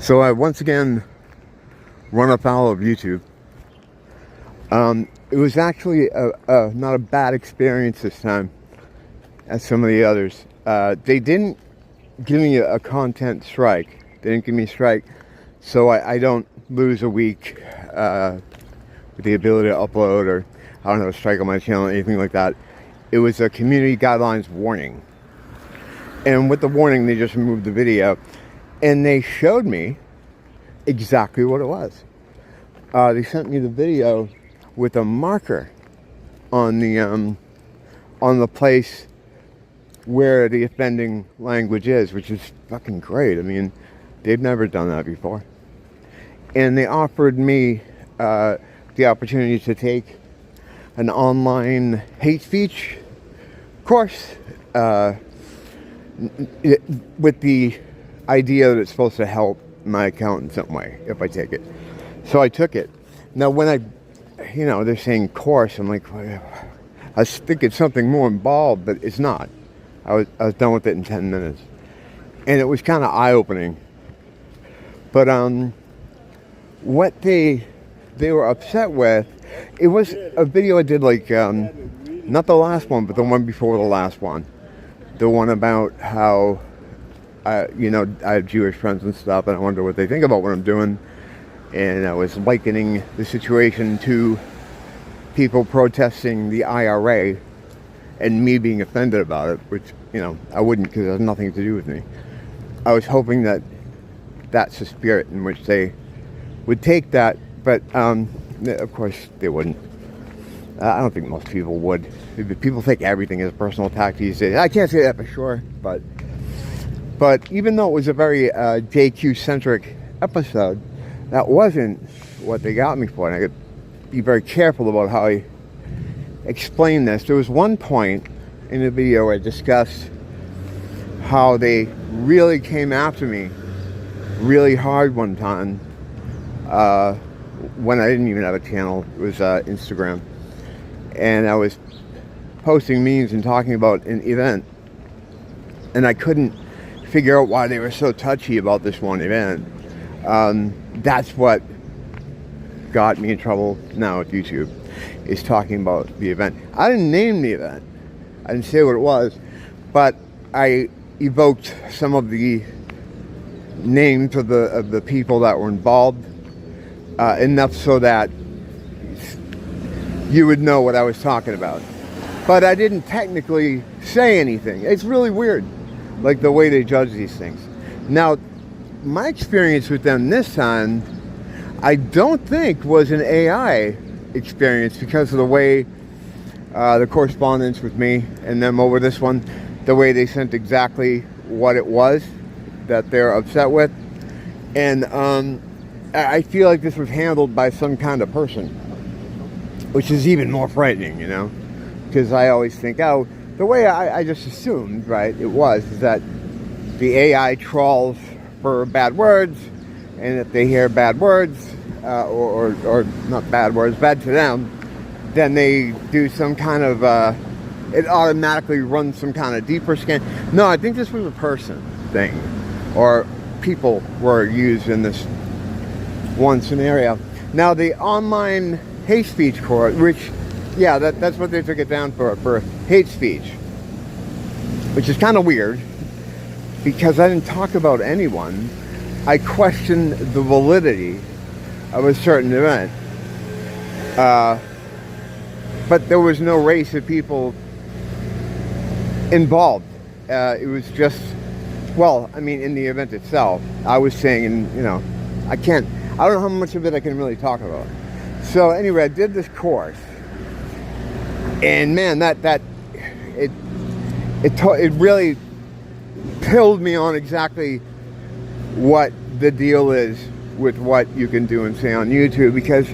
So I once again run afoul of YouTube. It was actually not a bad experience this time as some of the others. They didn't give me a content strike. They didn't give me a strike, so I don't lose a week with the ability to upload, or I don't have a strike on my channel or anything like that. It was a community guidelines warning. And with the warning, they just removed the video. And they showed me exactly what it was. They sent me the video with a marker on the place where the offending language is, which is fucking great. I mean, they've never done that before. And they offered me the opportunity to take an online hate speech course with the idea that it's supposed to help my account in some way if I take it. So I took it. Now when they're saying course, I'm like, I was thinking something more involved, but it's not. I was done with it in 10 minutes. And it was kind of eye-opening. But what they were upset with, it was a video I did, like, not the last one, but the one before the last one. The one about how, I have Jewish friends and stuff, and I wonder what they think about what I'm doing. And I was likening the situation to people protesting the IRA and me being offended about it, which, I wouldn't, because it has nothing to do with me. I was hoping that that's the spirit in which they would take that, but of course they wouldn't. I don't think most people would. People take everything as a personal attack these days. I can't say that for sure, but even though it was a very JQ-centric episode, that wasn't what they got me for. And I could be very careful about how I explain this. There was one point in the video where I discussed how they really came after me really hard one time when I didn't even have a channel. It was Instagram. And I was posting memes and talking about an event. And I couldn't figure out why they were so touchy about this one event. That's what got me in trouble now with YouTube, is talking about the event. I didn't name the event. I didn't say what it was, but I evoked some of the names of the people that were involved, enough so that you would know what I was talking about. But I didn't technically say anything. It's really weird, like the way they judge these things. Now, my experience with them this time, I don't think was an AI experience, because of the way the correspondence with me and them over this one, the way they sent exactly what it was that they're upset with. And I feel like this was handled by some kind of person, which is even more frightening, because I always think, the way I just assumed, right, is that the AI trawls for bad words, and if they hear bad words, or not bad words, bad to them, then they do some kind of, it automatically runs some kind of deeper scan. No, I think this was a person thing, or people were used in this one scenario. Now, the online hate speech court, which, yeah, that's what they took it down for hate speech, which is kind of weird, because I didn't talk about anyone. I questioned the validity of a certain event, but there was no race of people involved. It was just, in the event itself, I was saying, I don't know how much of it I can really talk about. So anyway, I did this course, and man, it really pilled me on exactly what the deal is with what you can do and say on YouTube, because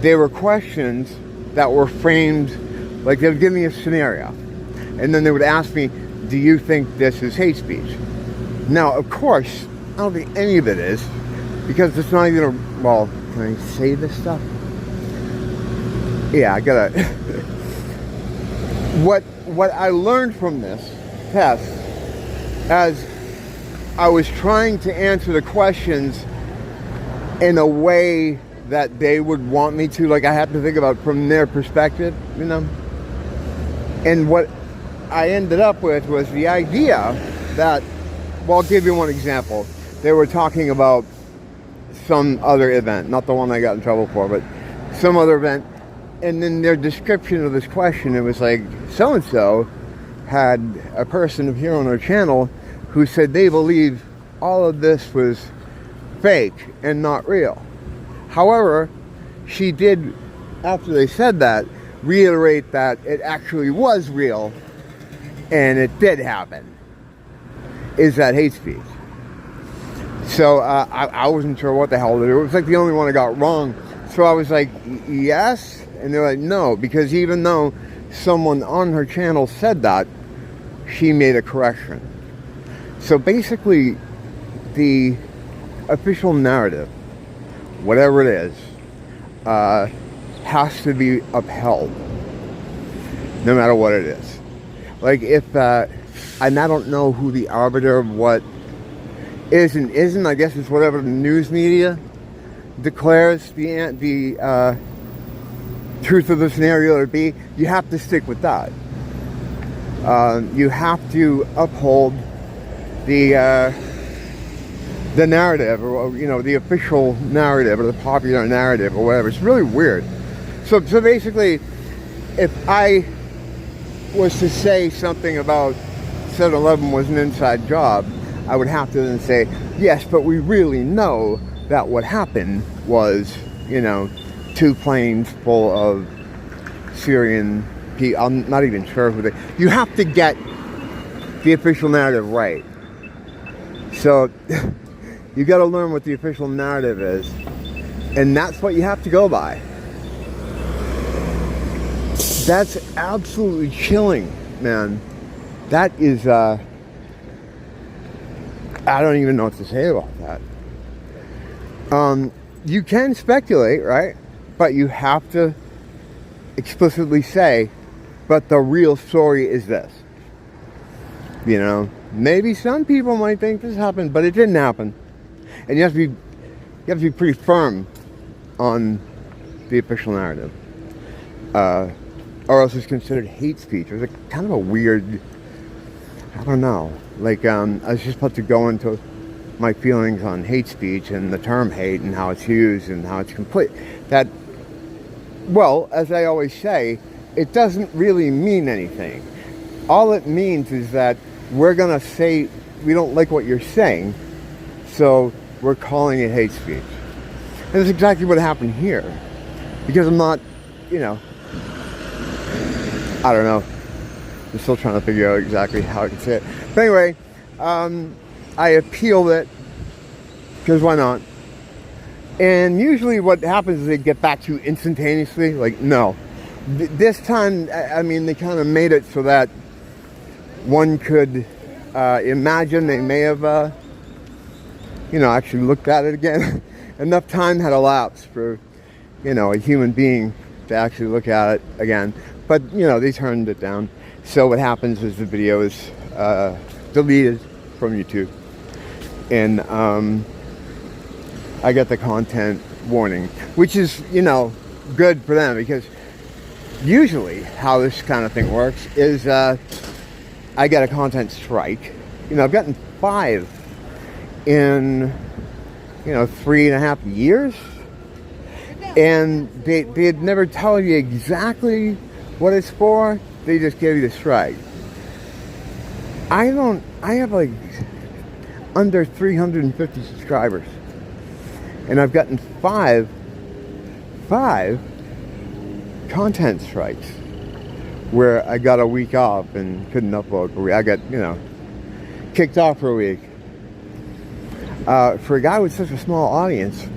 they were questions that were framed like they would give me a scenario, and then they would ask me, do you think this is hate speech? Now, of course, I don't think any of it is, because it's not even can I say this stuff? Yeah, I gotta. What I learned from this test, as I was trying to answer the questions in a way that they would want me to. Like, I have to think about from their perspective, you know. And what I ended up with was the idea that, well, I'll give you one example. They were talking about some other event, not the one I got in trouble for, but some other event. And in their description of this question, it was like, so-and-so had a person here on our channel who said they believe all of this was fake and not real. However, she did, after they said that, reiterate that it actually was real and it did happen. Is that hate speech? So I wasn't sure what the hell to do. It was like the only one I got wrong. So I was like, yes? And they're like, no, because even though someone on her channel said that, she made a correction. So basically, the official narrative, whatever it is, has to be upheld, no matter what it is. Like if, and I don't know who the arbiter of what is and isn't, I guess it's whatever the news media declares the truth of the scenario to be. You have to stick with that. You have to uphold the narrative, or you know, the official narrative, or the popular narrative, or whatever. It's really weird. So basically, if I was to say something about 7-Eleven was an inside job, I would have to then say, yes, but we really know that what happened was, you know, 2 planes full of Syrian people. I'm not even sure who they... You have to get the official narrative right. So you got to learn what the official narrative is, and that's what you have to go by. That's absolutely chilling, man. That is, I don't even know what to say about that. You can speculate, right? But you have to explicitly say, but the real story is this. You know, maybe some people might think this happened, but it didn't happen. And you have to be pretty firm on the official narrative. Or else it's considered hate speech. It was kind of a weird, I don't know. Like, I was just about to go into my feelings on hate speech and the term hate and how it's used and how it's complete. That, well, as I always say, it doesn't really mean anything. All it means is that we're going to say we don't like what you're saying, so we're calling it hate speech. And that's exactly what happened here. Because I'm not, you know, I don't know. I'm still trying to figure out exactly how I can say it. But anyway, I appealed it, because why not? And usually what happens is they get back to you instantaneously. Like, no. This time, I mean, they kind of made it so that one could imagine they may have, you know, actually looked at it again. Enough time had elapsed for, you know, a human being to actually look at it again. But, you know, they turned it down. So what happens is the video is deleted from YouTube. And I get the content warning, which is, you know, good for them, because usually how this kind of thing works is I get a content strike. You know, I've gotten 5 in, you know, 3.5 years. And they'd never tell you exactly what it's for. They just give you the strike. I have like under 350 subscribers. And I've gotten 5 content strikes where I got a week off and couldn't upload for a week. I got, you know, kicked off for a week. For a guy with such a small audience,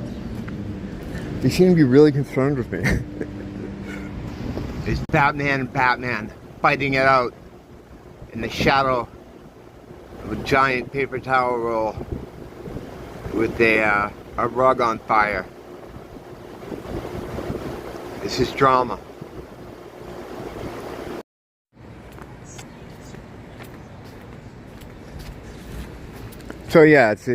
they seem to be really concerned with me. It's Batman and Batman fighting it out in the shadow of a giant paper towel roll with a rug on fire. This is drama. So yeah, it's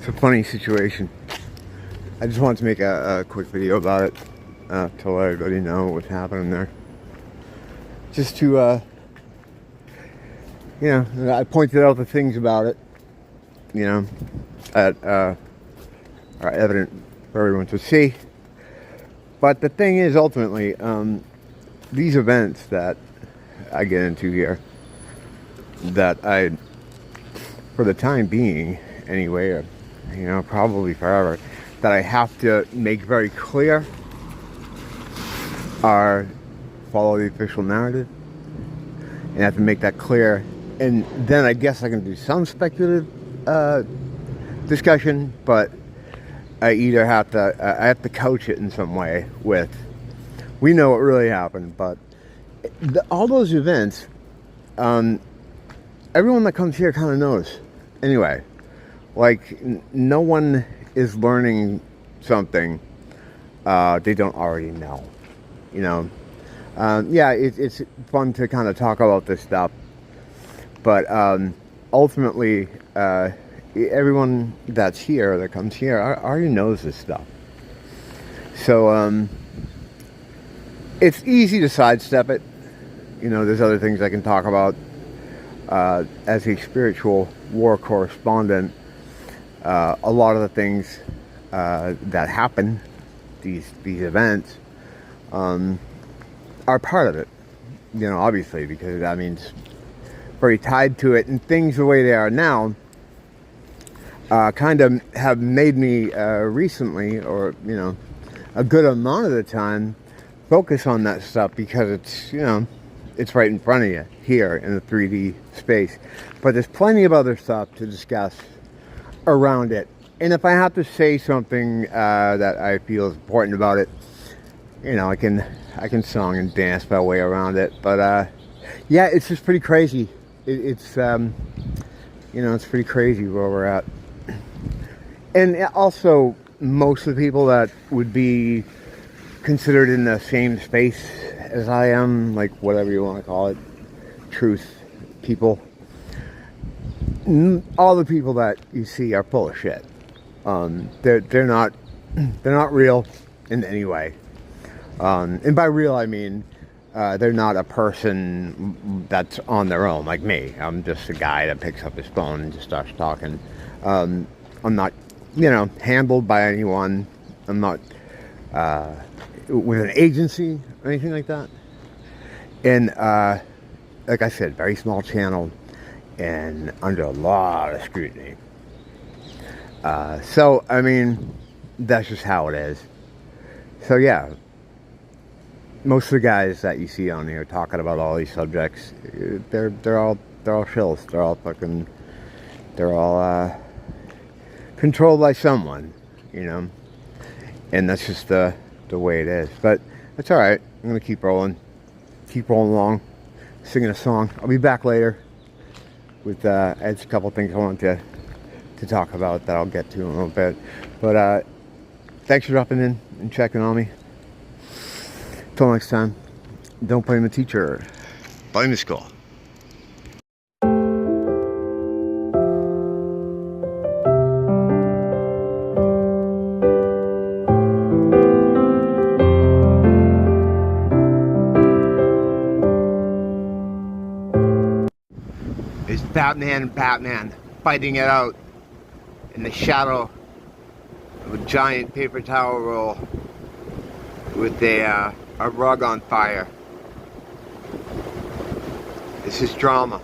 It's a funny situation. I just wanted to make a quick video about it to let everybody know what's happening there. Just to, you know, I pointed out the things about it, you know, that are evident for everyone to see. But the thing is, ultimately, these events that I get into here, that I, for the time being, anyway, or, you know, probably forever, that I have to make very clear are follow the official narrative, and I have to make that clear, and then I guess I can do some speculative discussion, but I either have to couch it in some way with, we know what really happened, but all those events, everyone that comes here kind of knows anyway. Like, no one is learning something they don't already know, you know. Yeah, it's fun to kind of talk about this stuff, but ultimately, everyone that's here, that comes here, already knows this stuff. So it's easy to sidestep it. You know, there's other things I can talk about. As a spiritual war correspondent, a lot of the things that happen, these events, are part of it. You know, obviously, because that means very tied to it, and things the way they are now kind of have made me recently, or, you know, a good amount of the time, focus on that stuff because it's, you know, it's right in front of you here in the 3D space. But there's plenty of other stuff to discuss around it. And if I have to say something that I feel is important about it, you know, I can song and dance my way around it. But yeah, it's just pretty crazy. It's you know, it's pretty crazy where we're at. And also, most of the people that would be considered in the same space as I am, like whatever you want to call it, truth people, all the people that you see are full of shit. They're not real in any way. And by real, I mean they're not a person that's on their own like me. I'm just a guy that picks up his phone and just starts talking. I'm not, you know, handled by anyone. I'm not with an agency or anything like that. And like I said, very small channel and under a lot of scrutiny. So I mean, that's just how it is. So yeah, most of the guys that you see on here talking about all these subjects, they're all shills. They're all controlled by someone, you know. And that's just the way it is. But that's all right. I'm gonna keep rolling along, singing a song. I'll be back later with a couple things I want to talk about that I'll get to in a little bit. But thanks for dropping in and checking on me. Till next time, don't blame the teacher, blame the school. It's Batman and Batman fighting it out in the shadow of a giant paper towel roll with a rug on fire. This is drama.